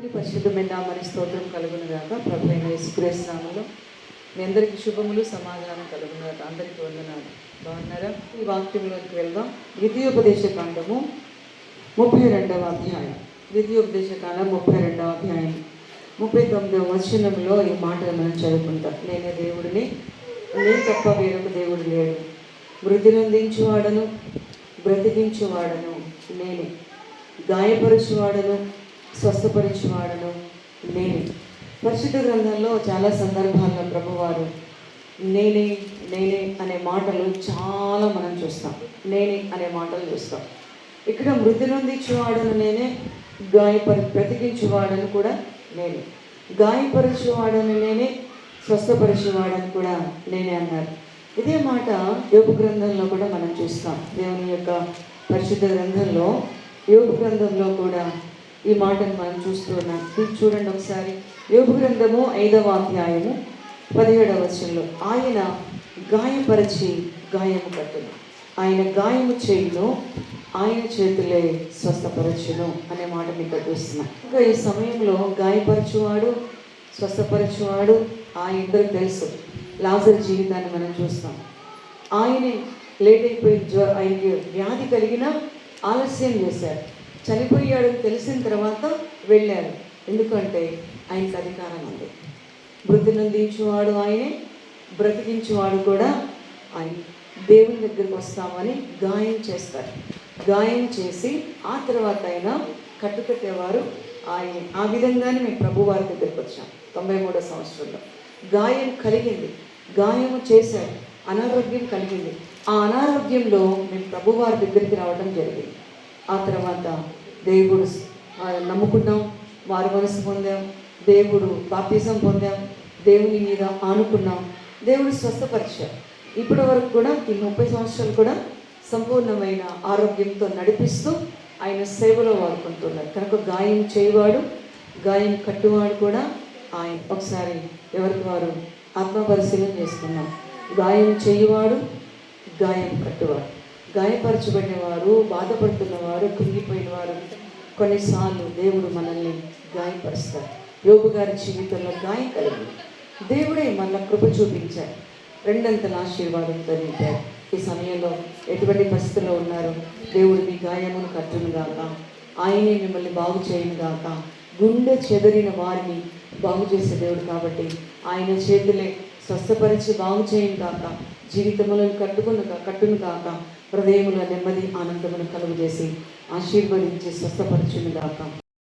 పరిశుద్ధమైన నామమునకు స్తోత్రం కలుగును గాక. ప్రభు అయిన యేసుక్రీస్తు నామములో మీ అందరికీ శుభములు సమాధానం కలుగును గాక. అందరికీ వందనాలు. బాగున్నారా? ఈ వాక్యంలోకి వెళ్దాం. ద్వితీయోపదేశ కాండము 32వ అధ్యాయం. ద్వితీయోపదేశ కాండం 32వ అధ్యాయం 39వ వచనంలో ఈ మాటలు మనం చదువుకుంటాం. నేనే దేవుడిని, నేను తప్ప వేరొక దేవుడు లేడు. మృతి నొందించువాడను బ్రతికించువాడను నేనే, గాయపరచువాడను స్వస్థపరచువాడను నేనే. పరిశుద్ధ గ్రంథంలో చాలా సందర్భాల్లో ప్రభువారు నేనే నేనే అనే మాటలు చాలా మనం చూస్తాం. నేనే అనే మాటలు చూస్తాం. ఇక్కడ మృతి నొందించువాడను నేనే, బ్రతికించువాడను కూడా నేనే, గాయపరచువాడను నేనే, స్వస్థపరచువాడను కూడా నేనే అన్నారు. ఇదే మాట యోబు గ్రంథంలో కూడా మనం చూస్తాం. దేవుని యొక్క పరిశుద్ధ గ్రంథంలో యోబు గ్రంథంలో కూడా ఈ మాటను మనం చూస్తున్నాం. చూడండి ఒకసారి. యోబు గ్రంథము 5వ అధ్యాయము 17వ వచనంలో ఆయన గాయపరిచి గాయము కట్టును, ఆయన గాయము చేయును, ఆయన చేతులే స్వస్థపరచును అనే మాట మీకు చూస్తున్నాం. ఇంకా ఈ సమయంలో గాయపరచువాడు స్వస్థపరచువాడు ఆ ఇద్దరు తెలుసు. లాజరు జీవితాన్ని మనం చూస్తాం. ఆయనే లేట్ అయిపోయి ఆయనకి వ్యాధి కలిగినా ఆలస్యం చేశారు. చనిపోయాడని తెలిసిన తర్వాత వెళ్ళారు. ఎందుకంటే ఆయనకు అధికారం ఉంది. మృతి నొందించువాడు ఆయనే, బ్రతికించువాడు కూడా ఆయన. దేవుని దగ్గరికి వస్తామని గాయం చేస్తారు. గాయం చేసి ఆ తర్వాత ఆయన కట్టుకట్టేవారు ఆయనే. ఆ విధంగానే మేము ప్రభువారి దగ్గరికి వచ్చాం. 93వ సంవత్సరంలో గాయం కలిగింది, గాయము చేశారు, అనారోగ్యం కలిగింది. ఆ అనారోగ్యంలో మేము ప్రభువారి దగ్గరికి రావడం జరిగింది. ఆ తర్వాత దేవుడు నమ్ముకున్నాం, మారు మనసు పొందాం, దేవుడు బాప్తిజం పొందాం, దేవుని మీద ఆనుకున్నాం, దేవుడు స్వస్థపరిచారు. ఇప్పటి వరకు కూడా ఈ 30 సంవత్సరాలు కూడా సంపూర్ణమైన ఆరోగ్యంతో నడిపిస్తూ ఆయన సేవలో వాడుకుంటున్నారు. కనుక గాయం చేయవాడు గాయం కట్టువాడు కూడా ఆయన. ఒకసారి ఎవరికి వారు ఆత్మపరిశీలన చేసుకున్నాం. గాయం చేయువాడు గాయం కట్టువాడు. గాయపరచబడినవారు, బాధపడుతున్నవారు, కృంగిపోయిన వారు కొన్నిసార్లు దేవుడు మనల్ని గాయపరుస్తారు. యోబు గారి జీవితంలో గాయం కలిగింది. దేవుడే మళ్ళా కృప చూపించారు, రెండంతల ఆశీర్వాదంతో నింపారు. ఈ సమయంలో ఎటువంటి పరిస్థితుల్లో ఉన్నారు, దేవుడు మీ గాయమును కట్టును గాక, ఆయనే మిమ్మల్ని బాగు చేయను గాక. గుండె చెదరిన వారిని బాగు చేసే దేవుడు కాబట్టి ఆయన చేతులే స్వస్థపరిచి బాగు చేయను గాక, జీవితములను కట్టును గాక, హృదయముల నెమ్మది ఆనందమును కలుగు చేసి ఆశీర్వదించి స్వస్థపరచును గాక.